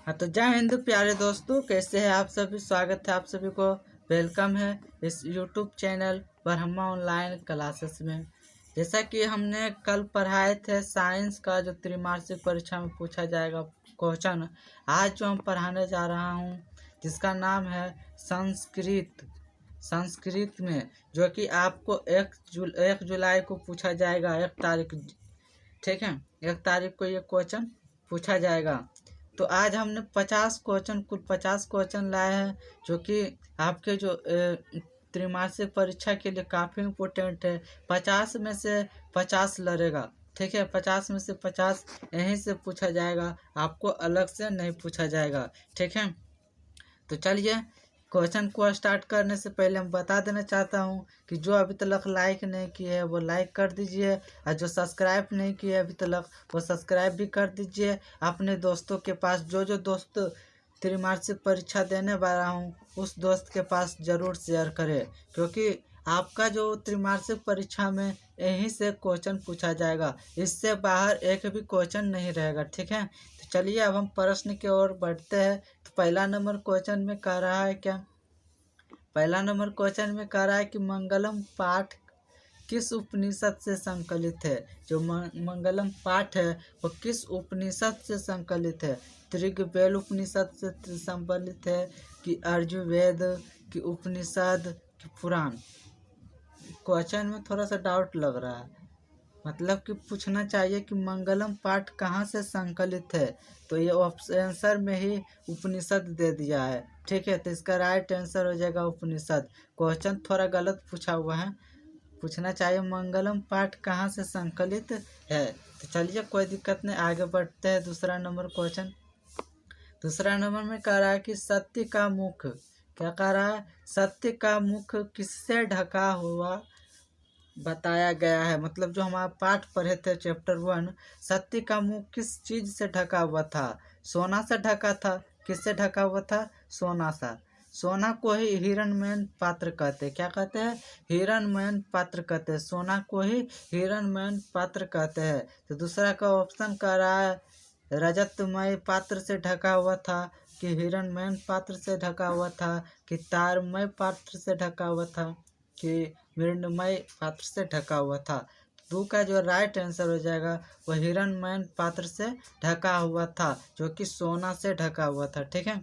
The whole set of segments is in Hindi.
हाँ तो जय हिंद प्यारे दोस्तों, कैसे हैं आप सभी। स्वागत है आप सभी को, वेलकम है इस YouTube channel Brahma online classes में। जैसा कि हमने कल पढ़ाए थे साइंस का जो त्रिमासिक परीक्षा में पूछा जाएगा क्वेश्चन, आज जो हम पढ़ाने जा रहा हूँ जिसका नाम है संस्कृत में, जो कि आपको 1 जुलाई को पूछा जाएगा, 1 तारीख, ठीक है। 1 तारीख को ये क्वेश्चन पूछा जाएगा। तो आज हमने 50 क्वेश्चन लाए हैं, जो कि आपके जो त्रिमासिक परीक्षा के लिए काफ़ी इम्पोर्टेंट है। 50 में से 50 लड़ेगा, ठीक है। 50 में से 50 यहीं से पूछा जाएगा, आपको अलग से नहीं पूछा जाएगा, ठीक है। तो चलिए क्वेश्चन को स्टार्ट करने से पहले हम बता देना चाहता हूँ कि जो अभी तक लाइक नहीं किए है वो लाइक कर दीजिए, और जो सब्सक्राइब नहीं किए अभी तक वो सब्सक्राइब भी कर दीजिए। अपने दोस्तों के पास, जो दोस्त त्रिमासिक परीक्षा देने वाला हूँ उस दोस्त के पास ज़रूर शेयर करें, क्योंकि आपका जो त्रिमासिक परीक्षा में यहीं से क्वेश्चन पूछा जाएगा, इससे बाहर एक भी क्वेश्चन नहीं रहेगा, ठीक है। तो चलिए अब हम प्रश्न की ओर बढ़ते हैं। तो पहला नंबर क्वेश्चन में कह रहा है क्या, पहला नंबर क्वेश्चन में कह रहा है कि मंगलम पाठ किस उपनिषद से संकलित है। जो मंगलम पाठ है वो किस उपनिषद से संकलित है। ऋग्वेद उपनिषद से संकलित है कि यजुर्वेद की उपनिषद की पुराण। क्वेश्चन में थोड़ा सा डाउट लग रहा है, मतलब कि पूछना चाहिए कि मंगलम पाठ कहाँ से संकलित है, तो ये आंसर में ही उपनिषद दे दिया है, ठीक है। तो इसका राइट आंसर हो जाएगा उपनिषद। क्वेश्चन थोड़ा गलत पूछा हुआ है, पूछना चाहिए मंगलम पाठ कहाँ से संकलित है। तो चलिए कोई दिक्कत नहीं, आगे बढ़ते हैं। दूसरा नंबर क्वेश्चन, दूसरा नंबर में कह रहा है कि सत्य का मुख, क्या कह रहा है, सत्य का मुख किससे ढका हुआ बताया गया है। मतलब जो हमारा पाठ पढ़े थे चैप्टर 1, सत्य का मुख किस चीज़ से ढका हुआ था। सोना से ढका था। किससे ढका हुआ था, सोना सा। सोना को ही हिरणमय पात्र कहते हैं, क्या कहते हैं, हिरणमय पात्र कहते हैं। सोना को ही हिरणमय पात्र कहते हैं। तो दूसरा का ऑप्शन कह रहा है रजतमय पात्र से ढका हुआ था, कि हिरणमय पात्र से ढका हुआ था, कि तारमय पात्र से ढका हुआ था, कि मृण्मय पात्र से ढका हुआ था। 2 का जो राइट आंसर हो जाएगा वो हिरणमय पात्र से ढका हुआ था, जो कि सोना से ढका हुआ था, ठीक है।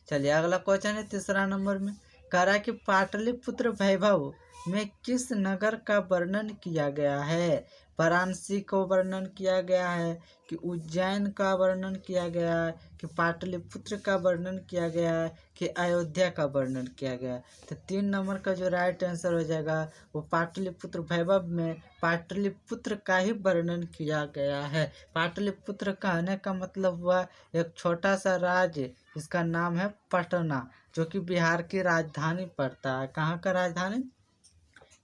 चलिए अगला क्वेश्चन है तीसरा नंबर में, कह रहा है कि पाटलिपुत्र वैभव में किस नगर का वर्णन किया गया है। वाराणसी को वर्णन किया गया है, कि उज्जैन का वर्णन किया गया है, कि पाटलिपुत्र का वर्णन किया गया है, कि अयोध्या का वर्णन किया गया है। तो 3 नंबर का जो राइट आंसर हो जाएगा वो पाटलिपुत्र वैभव में पाटलिपुत्र का ही वर्णन किया गया है। पाटलिपुत्र कहने का मतलब हुआ एक छोटा सा राज्य, इसका नाम है पटना, जो कि बिहार की राजधानी पड़ता है। कहाँ का राजधानी,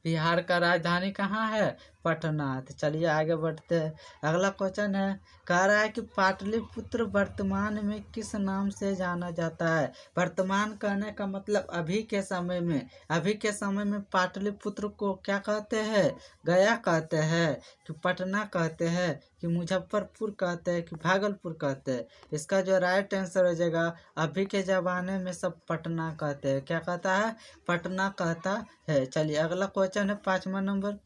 बिहार का राजधानी कहाँ है, पटना। तो चलिए आगे बढ़ते हैं। अगला क्वेश्चन है, कह रहा है कि पाटलिपुत्र वर्तमान में किस नाम से जाना जाता है। वर्तमान कहने का मतलब अभी के समय में, अभी के समय में पाटलिपुत्र को क्या कहते हैं, गया कहते हैं, कि पटना कहते हैं, कि मुजफ्फरपुर कहते हैं, कि भागलपुर कहते हैं। इसका जो राइट आंसर हो जाएगा अभी के ज़माने में सब पटना कहते हैं, क्या कहता है, पटना कहता है। चलिए अगला क्वेश्चन है 5वां नंबर।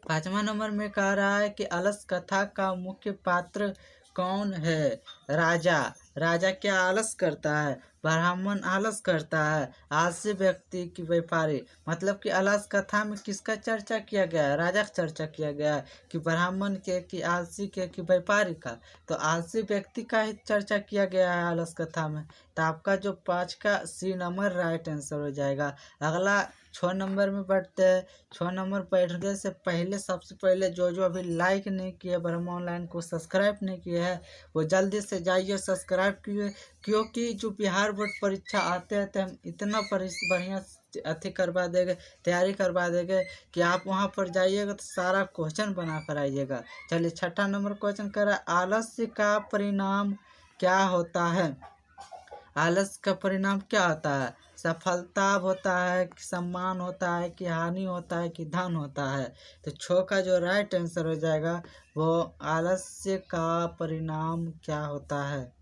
5वां नंबर में कह रहा है कि अलस कथा का मुख्य पात्र कौन है। राजा, राजा क्या आलस करता है, ब्राह्मण आलस करता है, आलसी व्यक्ति की व्यापारी। मतलब कि अलस कथा में किसका चर्चा किया गया है, राजा का चर्चा किया गया है, कि ब्राह्मण के, कि आलसी के, कि व्यापारी का। तो आलसी व्यक्ति का ही चर्चा किया गया है अलस कथा में। तो आपका जो 5 का सी नंबर राइट आंसर हो जाएगा। अगला 6 नंबर में बढ़ते हैं। 6 नंबर पढ़ने से पहले सबसे पहले जो अभी लाइक नहीं किया, ब्रह्मा ऑनलाइन को सब्सक्राइब नहीं किया है, वो जल्दी से जाइए सब्सक्राइब कीजिए, क्योंकि जो बिहार बोर्ड परीक्षा आते हैं तो हम इतना बढ़िया अथी करवा देंगे, तैयारी करवा देंगे, कि आप वहाँ पर जाइएगा तो सारा क्वेश्चन बना कर आइएगा। चलिए 6ठा नंबर क्वेश्चन कर रहा है, आलस्य का परिणाम क्या होता है। आलस का परिणाम क्या होता है, सफलता होता है, कि सम्मान होता है, कि हानि होता है, कि धन होता है। तो 6 का जो राइट आंसर हो जाएगा वो आलस्य का परिणाम क्या होता है।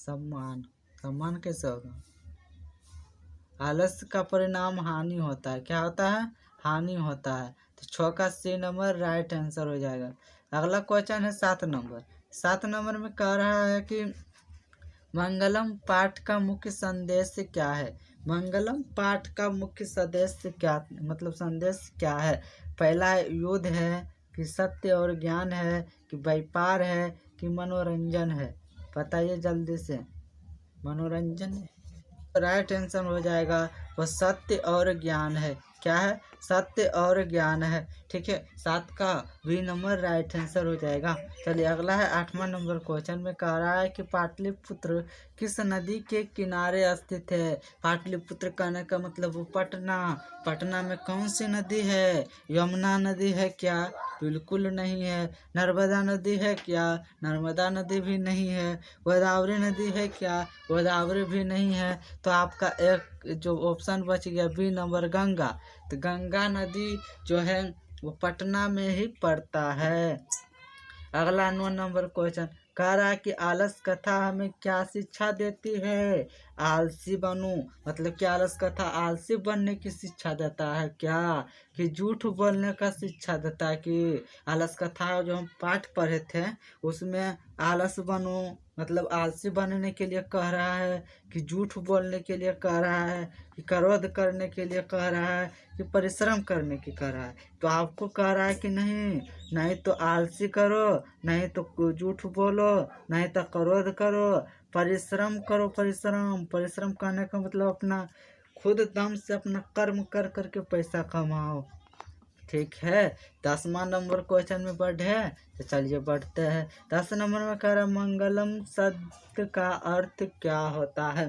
सम्मान, सम्मान कैसे होगा? आलस्य का परिणाम हानि होता है। क्या होता है? हानि होता है। तो 6 का सी नंबर राइट आंसर हो जाएगा। अगला क्वेश्चन है 7 नंबर। 7 नंबर में कह रहा है कि मंगलम पाठ का मुख्य संदेश क्या है? मंगलम पाठ का मुख्य संदेश क्या, मतलब संदेश क्या है? पहला युद्ध है कि सत्य और ज्ञान है कि व्यापार है कि मनोरंजन है? बताइए जल्दी से। मनोरंजन है। राइट आंसर हो जाएगा वो सत्य और ज्ञान है। क्या है? सत्य और ज्ञान है। ठीक है, 7 का बी नंबर राइट आंसर हो जाएगा। चलिए अगला है 8वां नंबर। क्वेश्चन में कह रहा है कि पाटलिपुत्र किस नदी के किनारे स्थित है? पाटलिपुत्र कहने का मतलब वो पटना। पटना में कौन सी नदी है? यमुना नदी है क्या? बिल्कुल नहीं है। नर्मदा नदी है क्या? नर्मदा नदी भी नहीं है। गोदावरी नदी है क्या? गोदावरी भी नहीं है। तो आपका एक जो ऑप्शन बच गया बी नंबर गंगा। तो गंगा नदी जो है वो पटना में ही पड़ता है। अगला 9 नंबर क्वेश्चन कह रहा है कि आलस कथा हमें क्या शिक्षा देती है? आलसी बनूं, मतलब कि आलस कथा आलसी बनने की शिक्षा देता है क्या? कि झूठ बोलने का शिक्षा देता है? कि आलस कथा जो हम पाठ पढ़े थे उसमें आलस बनूं मतलब आलसी बनने के लिए कह रहा है कि झूठ बोलने के लिए कह रहा है कि क्रोध करने के लिए कह रहा है कि परिश्रम करने की कह रहा है? तो आपको कह रहा है कि नहीं, नहीं तो आलसी करो, नहीं तो झूठ बोलो, नहीं तो क्रोध करो, परिश्रम करो। परिश्रम, परिश्रम करने का मतलब अपना खुद दम से अपना कर्म कर करके पैसा कमाओ। ठीक है, 10वां नंबर क्वेश्चन में बढ़े। तो चलिए बढ़ते हैं। 10 नंबर में कह रहा है मंगलम शब्द का अर्थ क्या होता है?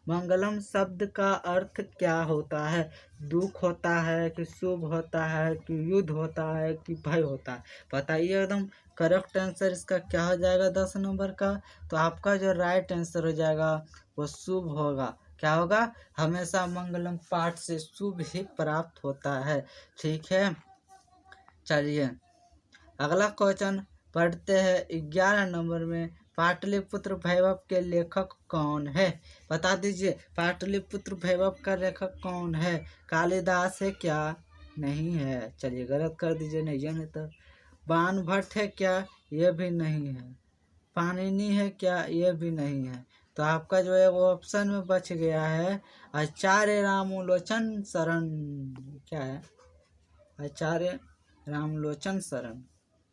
मंगलम शब्द का अर्थ क्या होता है? दुख होता है कि शुभ होता है कि युद्ध होता है कि भय होता है? बताइए एकदम करेक्ट आंसर इसका क्या हो जाएगा 10 नंबर का? तो आपका जो राइट आंसर हो जाएगा वो शुभ होगा। क्या होगा? हमेशा मंगलम पाठ से शुभ ही प्राप्त होता है। ठीक है, चलिए अगला क्वेश्चन पढ़ते हैं 11 नंबर में। पाटलिपुत्र वैभव के लेखक कौन है? बता दीजिए पाटलिपुत्र वैभव का लेखक कौन है? कालिदास है क्या? नहीं है। चलिए गलत कर दीजिए, नहीं है। नहीं तो बाण भट्ट है क्या? ये भी नहीं है। पाणिनि है क्या? ये भी नहीं है। तो आपका जो है वो ऑप्शन में बच गया है आचार्य रामलोचन शरण। क्या है? आचार्य रामलोचन शरण।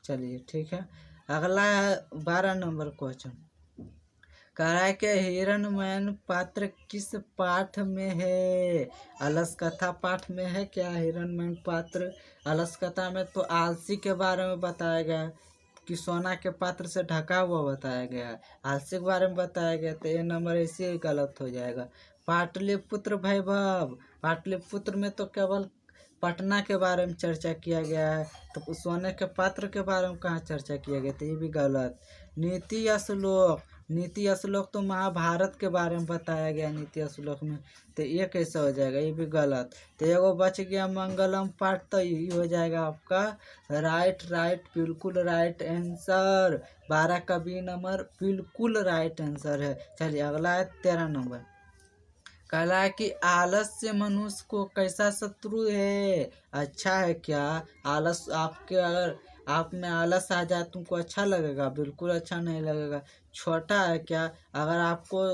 चलिए ठीक है, अगला है 12 नंबर क्वेश्चन। कह रहा है कि हिरणमयन पात्र किस पाठ में है? अलस कथा पाठ में है क्या हिरणमयन पात्र? अलस कथा में तो आलसी के बारे में बताया गया कि सोना के पात्र से ढका हुआ बताया गया है। आलसी के बारे में बताया गया, तो ये नंबर ऐसे ही गलत हो जाएगा। पाटलिपुत्र वैभव, पाटलिपुत्र में तो केवल पटना के बारे में चर्चा किया गया है, तो सोने के पात्र के बारे में कहाँ चर्चा किया गया? तो ये भी गलत। नीति श्लोक, नीति श्लोक तो महाभारत के बारे में बताया गया नीति श्लोक में, तो ये कैसे हो जाएगा? ये भी गलत। तो एगो बच गया मंगलम पाठ, तो यही हो जाएगा आपका राइट। राइट, बिल्कुल राइट आंसर। 12 का बी नंबर बिल्कुल राइट आंसर है। चलिए अगला है 13 नंबर। कला कि आलस्य मनुष्य को कैसा शत्रु है? अच्छा है क्या? आलस आपके अगर आप में आलस आ जाए तुमको अच्छा लगेगा? बिल्कुल अच्छा नहीं लगेगा। छोटा है क्या? अगर आपको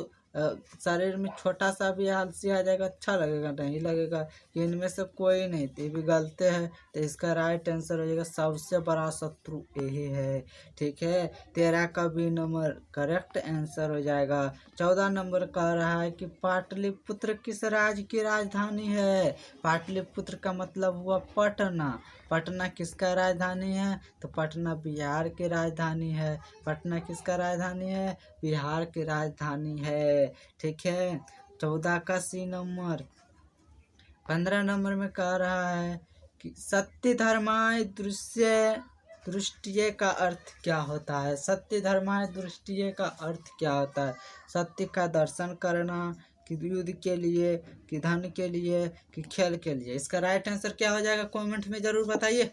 शरीर में छोटा सा भी आलसी आ जाएगा अच्छा लगेगा? नहीं लगेगा। इनमें से कोई नहीं, तो ये भी गलत है। तो इसका राइट आंसर हो जाएगा सबसे बड़ा शत्रु यही है। ठीक है, 13 का बी नंबर करेक्ट आंसर हो जाएगा। 14 नंबर कह रहा है कि पाटलिपुत्र किस राज्य की राजधानी है? पाटलिपुत्र का मतलब हुआ पटना। पटना किसका राजधानी है? तो पटना बिहार की राजधानी है। पटना किसका राजधानी है? बिहार की राजधानी है। ठीक है, 14 का सी नंबर। 15 नंबर में कह रहा है कि सत्य धर्माय दृष्टि का अर्थ क्या होता है? सत्य धर्माय दृष्टि का अर्थ क्या होता है? सत्य का दर्शन करना कि युद्ध के लिए कि धन के लिए कि खेल के लिए? इसका राइट आंसर क्या हो जाएगा कमेंट में ज़रूर बताइए।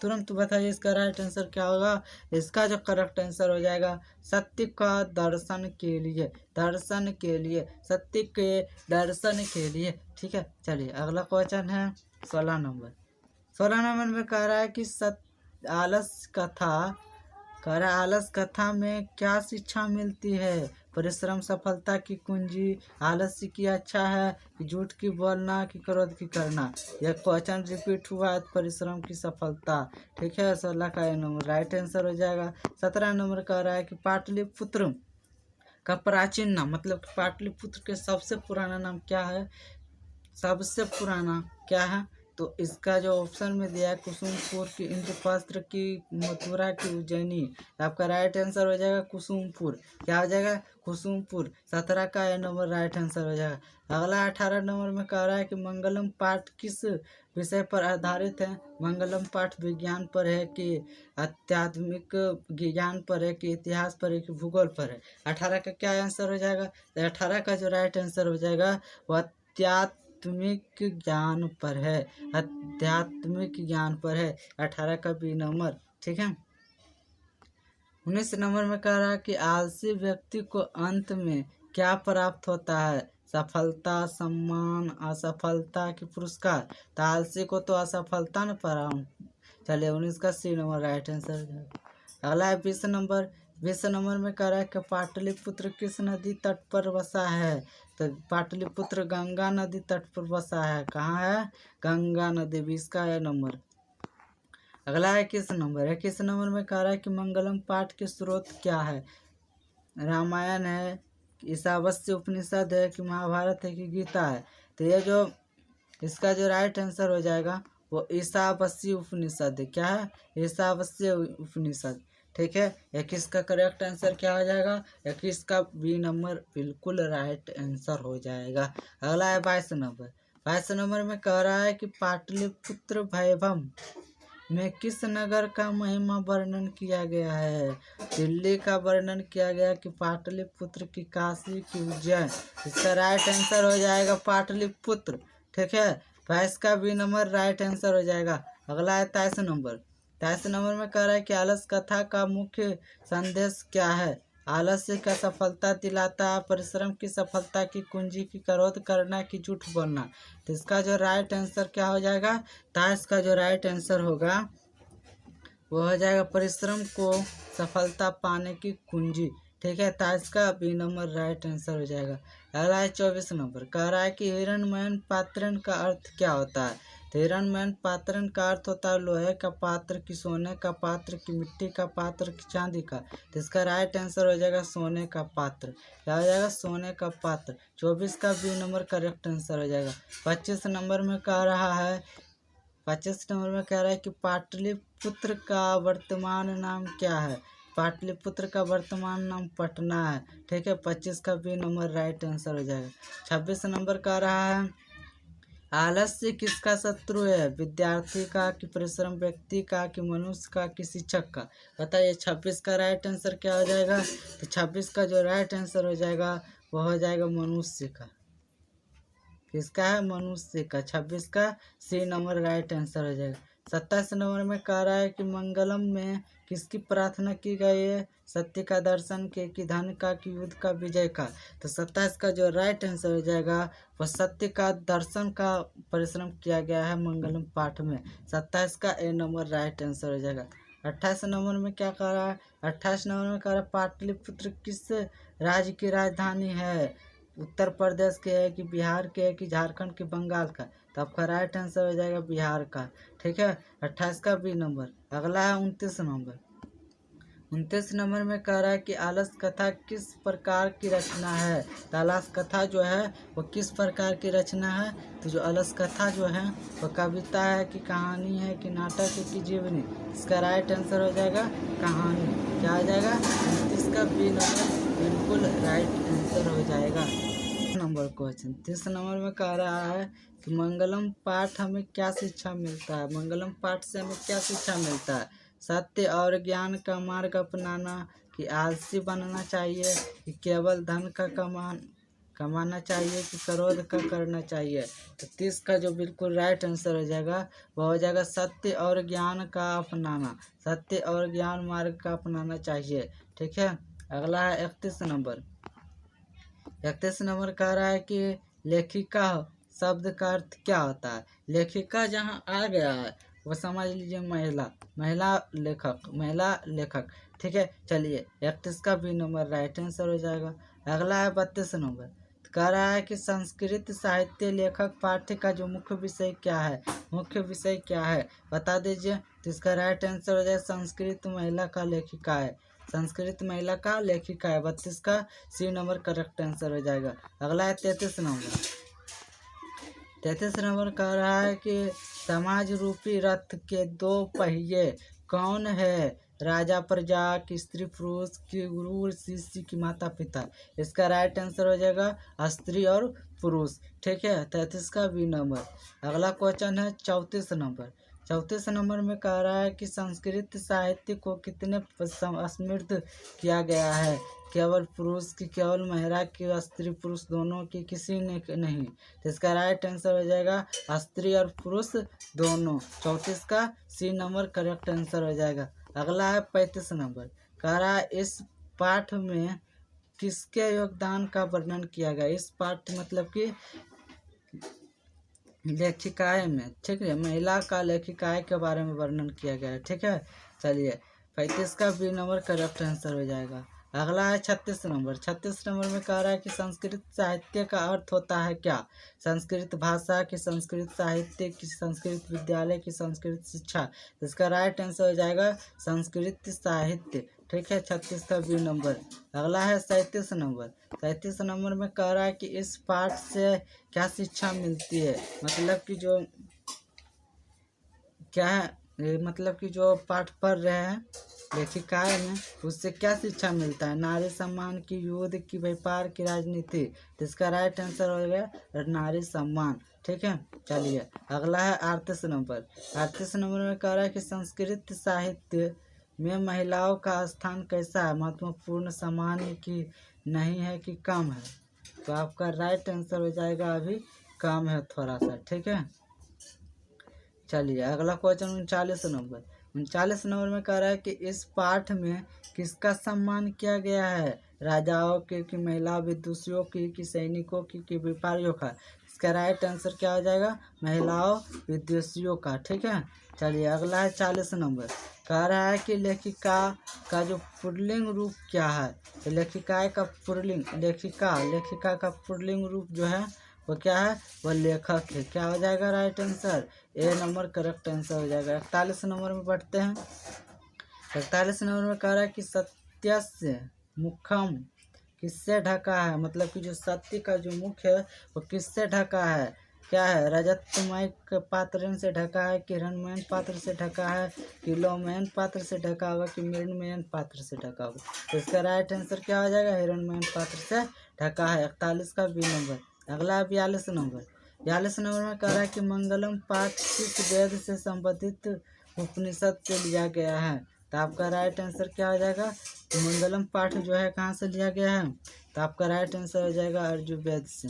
तुरंत बताइए इसका राइट आंसर क्या होगा। इसका जो करेक्ट आंसर हो जाएगा सत्य का दर्शन के लिए, दर्शन के लिए, सत्य के दर्शन के लिए। ठीक है, चलिए अगला क्वेश्चन है 16 नंबर। 16 नंबर में कह रहा है कि आलस कथा, कह रहा है आलस कथा में क्या शिक्षा मिलती है। परिश्रम सफलता की कुंजी, आलस्य की अच्छा है कि झूठ की बोलना कि क्रोध की करना। यह क्वेश्चन रिपीट हुआ है, परिश्रम की सफलता। ठीक है, 16 का नंबर राइट आंसर हो जाएगा। 17 नंबर कह रहा है कि पाटलिपुत्र का प्राचीन नाम, मतलब कि पाटलिपुत्र के सबसे पुराना नाम क्या है, सबसे पुराना क्या है। तो इसका जो ऑप्शन में दिया है कुसुमपुर की, इंद्रप्रस्थ की, मथुरा की, उज्जैनी। आपका राइट आंसर हो जाएगा कुसुमपुर। क्या हो जाएगा, कुसुमपुर। 17 का ये नंबर राइट आंसर हो जाएगा। अगला 18 नंबर में कह रहा है कि मंगलम पाठ किस विषय पर आधारित है। मंगलम पाठ विज्ञान पर है कि आध्यात्मिक ज्ञान पर है कि इतिहास पर है कि भूगोल पर है। 18 का क्या आंसर हो जाएगा, तो 18 का जो राइट आंसर हो जाएगा वह आध्यात्मिक ज्ञान पर है, आध्यात्मिक ज्ञान पर है। 18 का बी नंबर। ठीक है, 19 नंबर में कह रहा है कि आलसी व्यक्ति को अंत में क्या प्राप्त होता है। सफलता, सम्मान, असफलता की पुरस्कार। तो आलसी को तो असफलता न प्राप्त। चलिए 19 का सी नंबर राइट आंसर। अगला है 20 नंबर। 20 नंबर में कह रहा है कि पाटलिपुत्र किस नदी तट पर बसा है। तो पाटलिपुत्र गंगा नदी तट पर बसा है। कहाँ है, गंगा नदी। 20 का है नंबर। अगला है 21 नंबर। 21 नंबर में कह रहा है कि मंगलम पाठ के स्रोत क्या है। रामायण है, ईशावास्य उपनिषद है कि महाभारत है कि गीता है। तो ये जो इसका जो राइट आंसर हो जाएगा वो ईशावास्य उपनिषद है। क्या है, ईशावास्य उपनिषद। ठीक है, 21 का करेक्ट आंसर क्या हो जाएगा, 21 का बी नंबर बिल्कुल राइट आंसर हो जाएगा। अगला है 22 नंबर। 22 नंबर में कह रहा है कि पाटलिपुत्र वैभव में किस नगर का महिमा वर्णन किया गया है। दिल्ली का वर्णन किया गया कि पाटलिपुत्र की, काशी की, उज्जैन। इसका राइट आंसर हो जाएगा पाटलिपुत्र। ठीक है, 22 का बी नंबर राइट आंसर हो जाएगा। अगला है 23 नंबर। 23 नंबर में कह रहा है कि आलस कथा का मुख्य संदेश क्या है। आलस्य का सफलता दिलाता है, परिश्रम की सफलता की कुंजी की, क्रोध करना की, झूठ बोलना। तो इसका जो राइट आंसर क्या हो जाएगा, 23 का जो राइट आंसर होगा वो हो जाएगा परिश्रम को सफलता पाने की कुंजी। ठीक है, 23 का बी नंबर राइट आंसर हो जाएगा। अगला है 24 नंबर। कह रहा है कि हिरणमयन पात्रण का अर्थ क्या होता है। तो हिरणमयन पात्रण का अर्थ होता है लोहे का पात्र, की सोने का पात्र, की मिट्टी का पात्र, की चांदी का। तो इसका राइट आंसर हो जाएगा सोने का पात्र। क्या हो जाएगा, सोने का पात्र। 24 का बी नंबर करेक्ट आंसर हो जाएगा। 25 नंबर में कह रहा है, 25 नंबर में कह रहा है कि पाटलिपुत्र का वर्तमान नाम क्या है। पाटलिपुत्र का वर्तमान नाम पटना है। ठीक है, 25 का बी नंबर राइट आंसर हो जाएगा। 26 नंबर कह रहा है आलस्य किसका शत्रु है। विद्यार्थी का, कि परिश्रम व्यक्ति का, कि मनुष्य का, कि शिक्षक का। बताइए 26 का राइट आंसर क्या हो जाएगा। तो 26 का जो राइट आंसर हो जाएगा वो हो जाएगा मनुष्य का। किसका है, मनुष्य का। 26 का सी नंबर राइट आंसर हो जाएगा। 27 नंबर में कह रहा है कि मंगलम में किसकी प्रार्थना की गई है। सत्य का, दर्शन के, कि धन का, कि युद्ध का, विजय का। तो 27 का जो राइट आंसर हो जाएगा वह सत्य का, दर्शन का परिश्रम किया गया है मंगलम पाठ में। 27 का ए नंबर राइट आंसर हो जाएगा। 28 नंबर में क्या कह रहा है, 28 नंबर में कह रहा है पाटलिपुत्र किस राज्य की राजधानी है। उत्तर प्रदेश के है, कि बिहार के है, कि झारखंड के, बंगाल का। तो आपका राइट आंसर हो जाएगा बिहार का। ठीक है, 28 का बी नंबर। अगला है 29 नंबर। 29 नंबर में कह रहा है कि आलस कथा किस प्रकार की रचना है। तो आलस कथा जो है वो किस प्रकार की रचना है। तो जो आलस कथा जो है वो कविता है, कि कहानी है, कि नाटक है, कि जीवनी। इसका राइट आंसर हो जाएगा कहानी। क्या हो जाएगा, 29 का बी नंबर बिल्कुल राइट आंसर हो जाएगा। नंबर क्वेश्चन 30 नंबर में कह रहा है कि मंगलम पाठ हमें क्या शिक्षा मिलता है। मंगलम पाठ से हमें क्या शिक्षा मिलता है। सत्य और ज्ञान का मार्ग अपनाना, कि आलसी बनना चाहिए, कि केवल धन का कमाना चाहिए कि क्रोध का करना चाहिए। तो 30 का जो बिल्कुल राइट आंसर हो जाएगा वह हो जाएगा सत्य और ज्ञान का अपनाना। सत्य और ज्ञान मार्ग का अपनाना चाहिए। ठीक है, अगला है 31 नंबर। 31 नंबर कह रहा है कि लेखिका शब्द का अर्थ क्या होता है। लेखिका जहाँ आ गया है वो समझ लीजिए महिला, महिला लेखक। ठीक है, चलिए 31 का भी नंबर राइट आंसर हो जाएगा। अगला है 32 नंबर। कह रहा है कि संस्कृत साहित्य लेखक पाठ्य का जो मुख्य विषय क्या है, मुख्य विषय क्या है बता दीजिए। तो इसका राइट आंसर हो जाएगा संस्कृत महिला का लेखिका है। संस्कृत महिला का लेखिका है। 32 का सी नंबर करेक्ट आंसर हो जाएगा। अगला है 33 नंबर। 33 नंबर कह रहा है कि समाज रूपी रथ के 2 पहिए कौन है। राजा प्रजा की, स्त्री पुरुष की, गुरु शिष्य की, माता पिता। इसका राइट आंसर हो जाएगा स्त्री और पुरुष। ठीक है, 33 का बी नंबर। अगला क्वेश्चन है 34 नंबर। 34 नंबर में कह रहा है कि संस्कृत साहित्य को कितने समृद्ध किया गया है। केवल पुरुष की, केवल महिला की, स्त्री पुरुष दोनों की, किसी ने नहीं। तो इसका राइट आंसर हो जाएगा स्त्री और पुरुष दोनों। 34 का सी नंबर करेक्ट आंसर हो जाएगा। अगला है 35 नंबर। कह रहा है इस पाठ में किसके योगदान का वर्णन किया गया। इस पाठ मतलब कि लेखिकाएं में, ठीक है, महिला का लेखिकाएं के बारे में वर्णन किया गया है। ठीक है, चलिए 35 का बी नंबर करेक्ट आंसर हो जाएगा। अगला है 36 नंबर। 36 नंबर में कह रहा है कि संस्कृत साहित्य का अर्थ होता है क्या। संस्कृत भाषा की, संस्कृत साहित्य की, संस्कृत विद्यालय की, संस्कृत शिक्षा। इसका राइट आंसर हो जाएगा संस्कृत साहित्य। ठीक है, 36 का बी नंबर। अगला है 37 नंबर। 37 नंबर में कह रहा है कि इस पाठ से क्या शिक्षा मिलती है। मतलब कि जो क्या है, मतलब कि जो पाठ पढ़ रहे हैं लेखिकाएं में, उससे क्या शिक्षा मिलता है। नारी सम्मान की, युद्ध की, व्यापार की, राजनीति। तो इसका राइट आंसर हो गया नारी सम्मान। ठीक है, चलिए अगला है 38 नंबर। 38 नंबर में कह रहा है कि संस्कृत साहित्य में महिलाओं का स्थान कैसा है। महत्वपूर्ण, सामान्य की, नहीं है कि कम है। तो आपका राइट आंसर हो जाएगा अभी कम है थोड़ा सा। ठीक है, चलिए अगला क्वेश्चन 39 नंबर। 39 नंबर में कह रहा है कि इस पाठ में किसका सम्मान किया गया है। राजाओं के, कि महिला विदुषियों की, कि सैनिकों की, कि व्यापारियों का। इसका राइट आंसर क्या हो जाएगा महिलाओं विदुषियों का। ठीक है, चलिए अगला है 40 नंबर। कह रहा है कि लेखिका का जो पुल्लिंग रूप क्या है। तो लेखिका का पुल्लिंग, लेखिका का पुल्लिंग रूप जो है वो क्या है, वो लेखक है। क्या हो जाएगा right answer A number correct answer हो जाएगा। 41 नंबर में बढ़ते हैं। 41 नंबर में कह रहा है कि सत्यस्य मुखम किससे ढका है। मतलब कि जो सत्य का जो मुख है वो किससे ढका है। क्या है, रजतमय पात्र से ढका है, कि हिरण्मय पात्र से ढका है, कि लौहमय पात्र से ढका हुआ, कि मृण्मय पात्र से ढका हुआ। तो इसका राइट आंसर क्या हो जाएगा हिरण्मय पात्र से ढका है। 41 का बी नंबर। अगला है 42 नंबर। 42 नंबर में कह रहा है कि मंगलम पाठ किस वेद से संबंधित उपनिषद से लिया गया है। तो आपका राइट आंसर क्या हो जाएगा, तो मंगलम पाठ जो है कहाँ से लिया गया है। तो आपका राइट आंसर हो जाएगा यजुर्वेद से।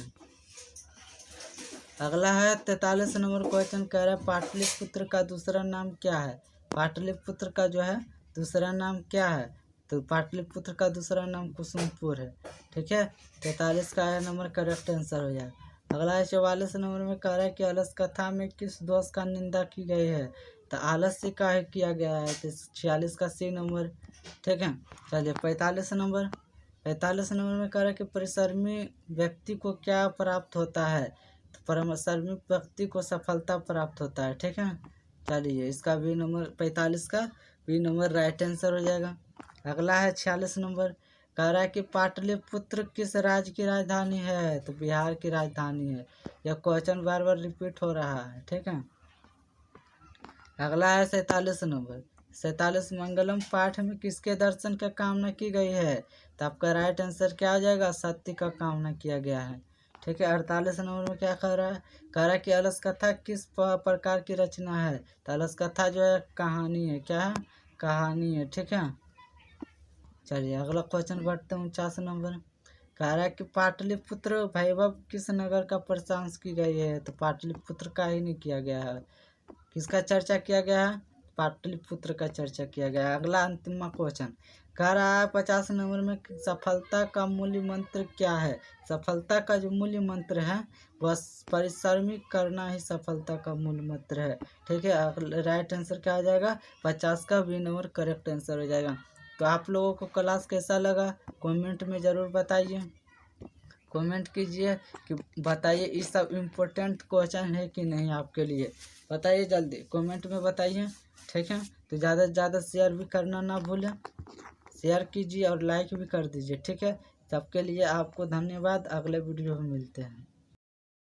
अगला है 43 नंबर क्वेश्चन। कह रहा है पाटलिपुत्र का दूसरा नाम क्या है। पाटलिपुत्र का जो है दूसरा नाम क्या है। तो पाटलिपुत्र का दूसरा नाम कुसुमपुर है। ठीक है, 43 का नंबर करेक्ट आंसर हो जाएगा। अगला है 44 नंबर में कह रहा है कि अलस कथा में किस दोष का निंदा की गई है। तो आलस्य का है किया गया है। तो 46 का सी नंबर। ठीक है, चलिए 45 नंबर। 45 नंबर में कह रहा है कि परिश्रमी व्यक्ति को क्या प्राप्त होता है। तो परिश्रमी व्यक्ति को सफलता प्राप्त होता है। ठीक है, चलिए इसका बी नंबर 45 का बी नंबर राइट आंसर हो जाएगा। अगला है 46 नंबर। कह रहा है कि पाटलिपुत्र किस राज्य की राजधानी है। तो बिहार की राजधानी है। यह क्वेश्चन बार बार रिपीट हो रहा है। ठीक है, अगला है 47 नंबर। 47 मंगलम पाठ में किसके दर्शन का कामना की गई है। तो आपका राइट आंसर क्या हो जाएगा सत्य का कामना किया गया है। ठीक है, 48 नंबर में क्या कह रहा है। कह रहा है कि अलस कथा किस प्रकार की रचना है। तो अलस कथा जो है कहानी है। क्या है, कहानी है। ठीक है, चलिए अगला क्वेश्चन बढ़ते हैं 49 नंबर। कह रहा है कि पाटलिपुत्र वैभव किस नगर का प्रशंसा की गई है, तो पाटलिपुत्र का ही नहीं किया गया है। किसका चर्चा किया गया है? पाटलिपुत्र का चर्चा किया गया है। अगला अंतिम क्वेश्चन कह रहा है 50 नंबर में, सफलता का मूल्य मंत्र क्या है? सफलता का जो मूल्य मंत्र है वह परिश्रमी करना ही सफलता का मूल मंत्र है। ठीक है, राइट आंसर क्या आ जाएगा? 50 का बी नंबर करेक्ट आंसर हो जाएगा। तो आप लोगों को क्लास कैसा लगा कमेंट में ज़रूर बताइए। कमेंट कीजिए कि बताइए ये सब इम्पोर्टेंट क्वेश्चन है कि नहीं आपके लिए, बताइए जल्दी कमेंट में बताइए। ठीक है, तो ज़्यादा से ज़्यादा शेयर भी करना ना भूलें, शेयर कीजिए और लाइक भी कर दीजिए। ठीक है, सबके लिए आपको धन्यवाद। अगले वीडियो में मिलते हैं।